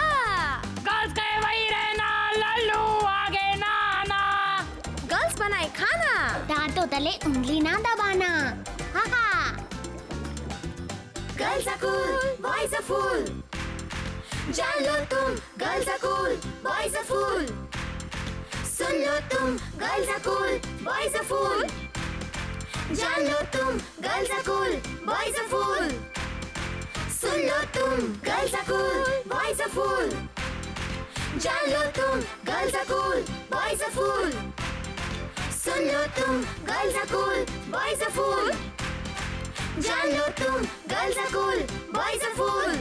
गर्ल्स कहे वही रहना, लल्लू आगे ना आना। गर्ल्स बनाए खाना, दांतों तले उंगली ना दबाना। हा हा। Girls are cool, boys are fool. जान लो तुम, girls are cool, boys are fool. सुन लो तुम, girls are cool, boys are fool. जान लो तुम, girls are cool, boys are fool. सुन लो तुम, girls are cool, boys are fool. जान लो तुम, girls are cool, boys are fool. सुन लो तुम, girls are cool, boys are fool. जान लो तुम, girls are cool, boys are fool.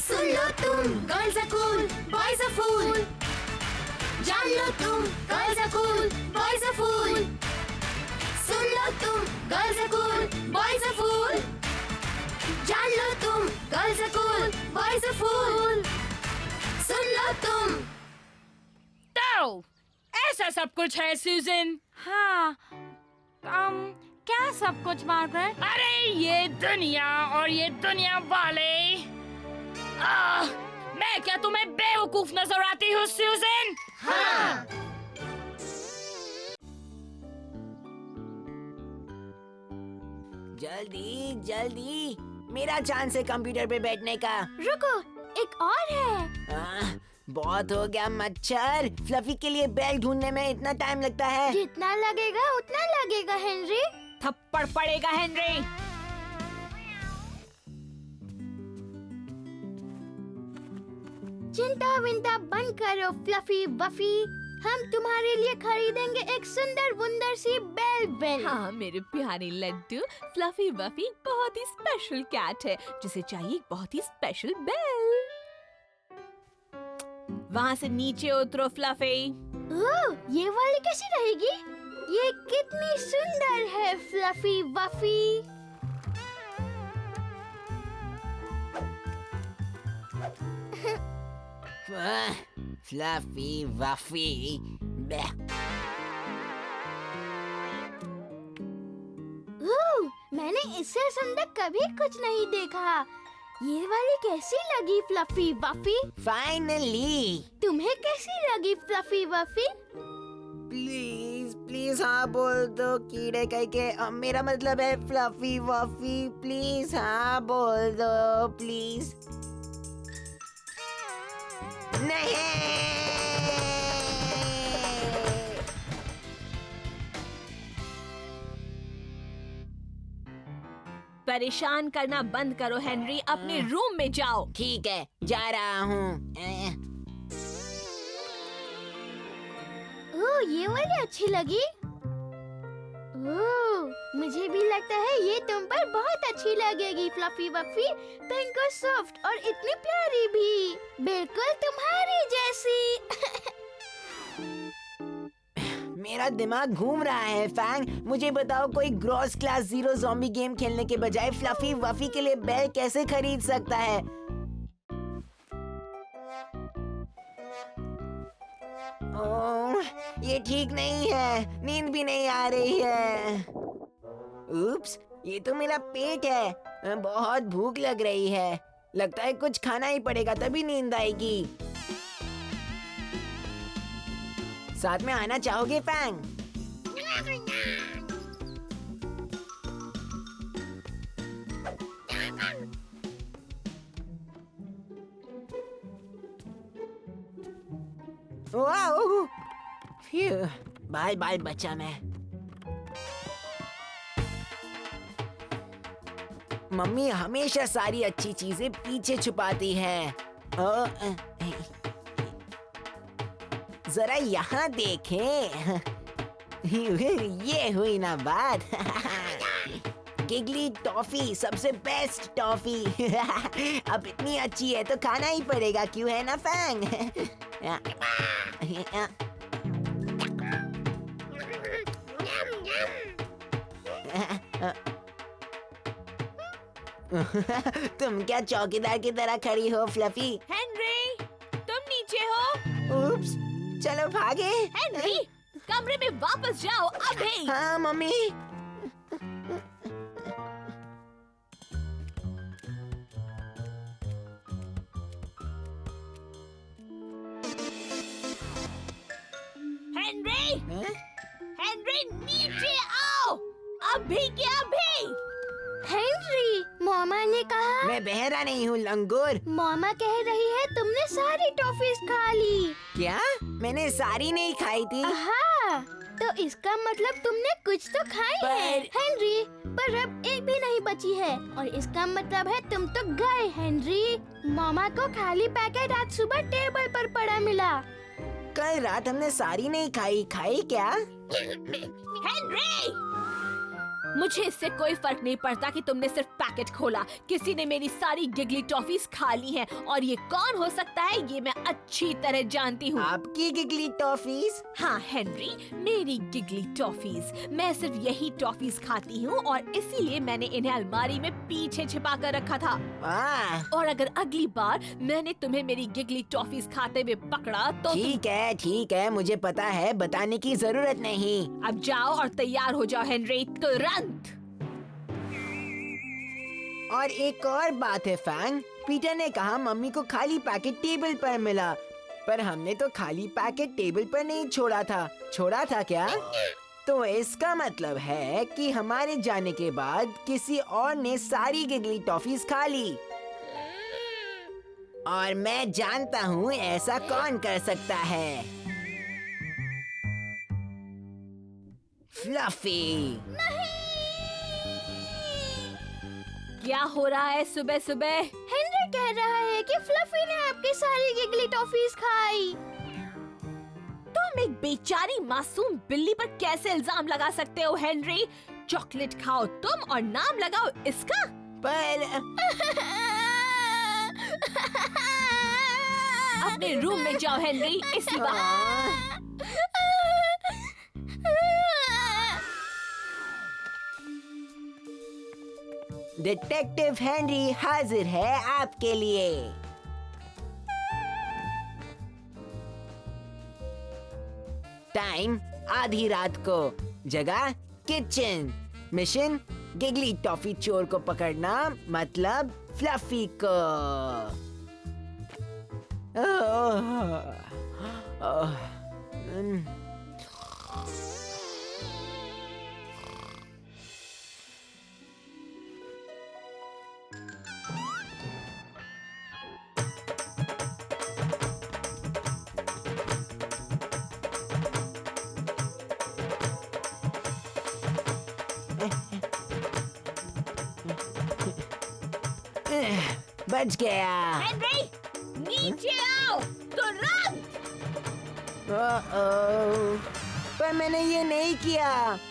सुन लो तुम, girls are cool, boys are fool. जान लो तुम, girls are cool, boys are fool. सुन लो तुम, girls are cool, boys are fool. जान लो तुम, girls are cool, boys are fool. सुन लो तुम। तो ऐसा सब कुछ है सूजन। हाँ क्या सब कुछ मार्गरेट? अरे ये दुनिया और ये दुनिया वाले। मैं क्या तुम्हें बेवकूफ नजर आती हूँ सूजन? हाँ। जल्दी जल्दी, मेरा चांस है कंप्यूटर पे बैठने का। रुको, एक और है। बहुत हो गया मच्छर। फ्लफी के लिए बैग ढूंढने में इतना टाइम लगता है। जितना लगेगा उतना लगेगा हेनरी। थप्पड़ पड़ेगा हेनरी। चिंता विंता बंद करो फ्लफी वफी, हम तुम्हारे लिए खरीदेंगे एक सुंदर वुंदर सी बेल। हाँ मेरे प्यारे लड्डू, फ्लफी वफी बहुत ही स्पेशल कैट है जिसे चाहिए एक बहुत ही स्पेशल बेल। वहाँ से नीचे उतरो फ्लफी। ओह, ये वाली कैसी रहेगी? ये कितनी सुंदर है फ्लफी वफी। फ्लफी वफी मैंने इससे सुंदर कभी कुछ नहीं देखा। ये वाली कैसी लगी फ्लफी वफी? फाइनली। तुम्हें कैसी लगी फ्लफी वफी? प्लीज प्लीज हाँ बोल दो कीड़े कह के, मेरा मतलब है फ्लफी वफी। प्लीज हाँ बोल दो प्लीज। नहीं। परेशान करना बंद करो हेनरी, अपने रूम में जाओ। ठीक है, जा रहा हूँ। ओह, ये वाली अच्छी लगी। ओह, मुझे भी लगता है ये तुम पर बहुत अच्छी लगेगी फ्लफी वफी। पिंक और सॉफ्ट और इतनी प्यारी भी, बिल्कुल तुम्हारी जैसी। मेरा दिमाग घूम रहा है फैंग। मुझे बताओ कोई gross class zero zombie game खेलने के बजाय फ्लफी वफी के लिए बेल कैसे खरीद सकता है? ओह, ये ठीक नहीं है, नींद भी नहीं आ रही है। उप्स, ये तो मेरा पेट है। बहुत भूख लग रही है। लगता है कुछ खाना ही पड़ेगा तभी नींद आएगी। साथ में आना चाहोगे फैंग? वाओ! फ्यू, बाल बाल बचा मैं। मम्मी हमेशा सारी अच्छी चीजें पीछे छुपाती है। जरा यहाँ देखें। ये हुई ना बात। गिगली टॉफी सबसे बेस्ट टॉफी। अब इतनी अच्छी है तो खाना ही पड़ेगा, क्यों है ना फैंग? तुम क्या चौकीदार की तरह खड़ी हो फ्लफी? हेनरी, तुम नीचे हो? उप्स, चलो भागे। हेनरी, कमरे में वापस जाओ अभी। हाँ मम्मी। हेनरी, हेनरी नीचे आओ अभी के अभी। हेनरी, मॉमा ने कहा। मैं बहरा नहीं हूँ लंगूर। मॉमा कह रही है तुमने सारी टॉफीज खा ली। क्या? मैंने सारी नहीं खाई थी। हाँ, तो इसका मतलब तुमने कुछ तो खाई है हेनरी, पर अब एक भी नहीं बची है और इसका मतलब है तुम तो गए हेनरी। मॉमा को खाली पैकेट आज सुबह टेबल पर पड़ा मिला। कल रात हमने सारी नहीं खाई। खाई क्या? हेनरी, मुझे इससे कोई फर्क नहीं पड़ता कि तुमने सिर्फ पैकेट खोला। किसी ने मेरी सारी गिगली टॉफीज खा ली हैं और ये कौन हो सकता है ये मैं अच्छी तरह जानती हूँ। आपकी गिगली टॉफीज? हाँ हेनरी, मेरी गिगली टॉफीज। मैं सिर्फ यही टॉफीज खाती हूँ और इसीलिए मैंने इन्हें अलमारी में पीछे छिपा कर रखा था। और अगर अगली बार मैंने तुम्हें मेरी गिगली टॉफीज खाते हुए पकड़ा तो ठीक है, मुझे पता है, बताने की जरूरत नहीं। अब जाओ और तैयार हो जाओ हेनरी, तुरंत। और एक और बात है फैंग, पीटर ने कहा मम्मी को खाली पैकेट टेबल पर मिला, पर हमने तो खाली पैकेट टेबल पर नहीं छोड़ा था क्या? तो इसका मतलब है कि हमारे जाने के बाद किसी और ने सारी गिगली टॉफीज खा ली। और मैं जानता हूँ ऐसा कौन कर सकता है। फ्लफी। क्या हो रहा है सुबह सुबह? हेनरी कह रहा है कि फ्लफी ने आपकी सारी गिगली टॉफीज खाई। तुम एक बेचारी मासूम बिल्ली पर कैसे इल्जाम लगा सकते हो हेनरी? चॉकलेट खाओ तुम और नाम लगाओ इसका। पर अपने रूम में जाओ हेनरी, इसी बात। डिटेक्टिव हेनरी हाजिर है आपके लिए। टाइम आधी रात को, जगह किचन, मिशन गिगली टॉफी चोर को पकड़ना, मतलब फ्लफी को। बच गया। हेनरी, नीचे आओ तुरंत। पर मैंने ये नहीं किया,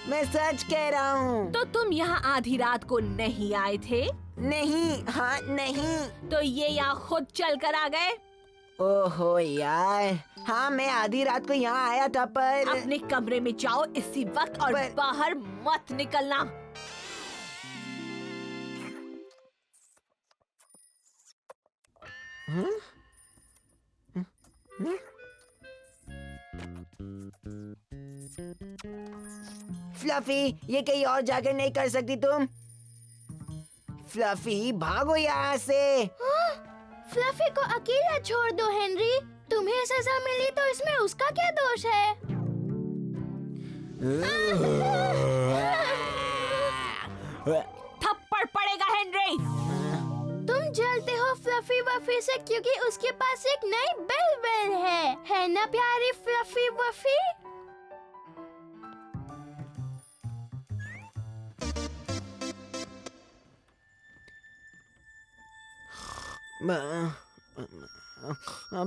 मैं सच कह रहा हूँ। तो तुम यहाँ आधी रात को नहीं आए थे? नहीं, हाँ नहीं। तो ये यहाँ खुद चल कर आ गए? ओहो यार, हाँ मैं आधी रात को यहाँ आया था पर अपने कमरे में जाओ इसी वक्त और बाहर मत निकलना। फ्लफी, ये कहीं और जाकर नहीं कर सकती तुम? फ्लफी भागो यहाँ से। फ्लफी को अकेला छोड़ दो हेनरी। तुम्हें सजा मिली तो इसमें उसका क्या दोष है? थप्पड़ पड़ेगा हेनरी। तुम जलते हो फ्लफी वफी से क्योंकि उसके पास एक नई बेल है ना प्यारी फ्लफी वफी?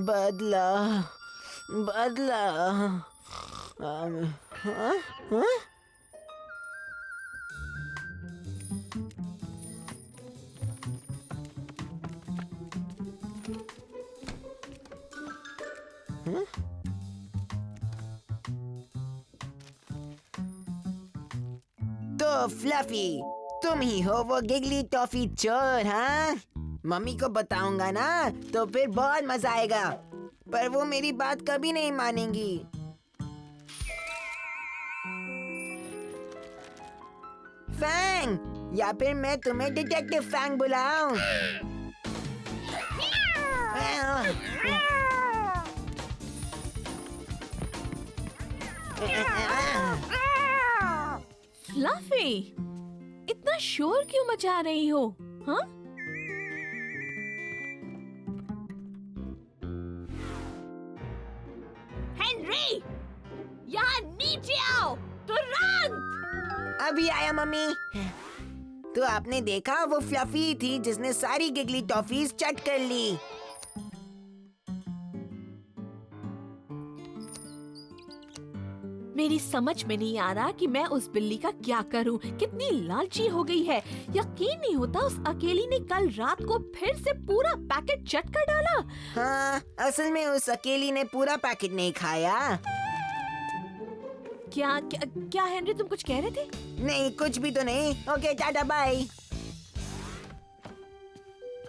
बदला बदला। हाँ? तो फ्लफी, तुम ही हो वो गिगली टॉफी चोर, हाँ? मम्मी को बताऊंगा ना तो फिर बहुत मजा आएगा, पर वो मेरी बात कभी नहीं मानेंगी। फैंग, या फिर मैं तुम्हें डिटेक्टिव फैंग बुलाऊं? फ्लफी, इतना शोर क्यों मचा रही हो? हाँ? हेनरी, यहाँ नीचे आओ तुरंत। अभी आया मम्मी। तो आपने देखा वो फ्लफी थी जिसने सारी गिगली टॉफीज चट कर ली। मेरी समझ में नहीं आ रहा कि मैं उस बिल्ली का क्या करूं। कितनी लालची हो गई है। यकीन नहीं होता उस अकेली ने कल रात को फिर से पूरा पैकेट चट कर डाला। हाँ, असल में उस अकेली ने पूरा पैकेट नहीं खाया। क्या हेनरी, तुम कुछ कह रहे थे? नहीं, कुछ भी तो नहीं। Okay, tata bye.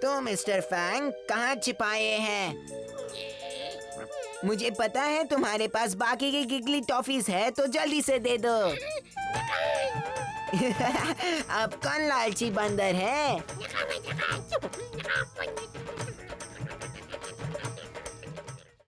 तो मिस्टर फैंग कहाँ छिपाए हैं? मुझे पता है तुम्हारे पास बाकी की गिगली टॉफीज है, तो जल्दी से दे दो। अब कौन लालची बंदर है?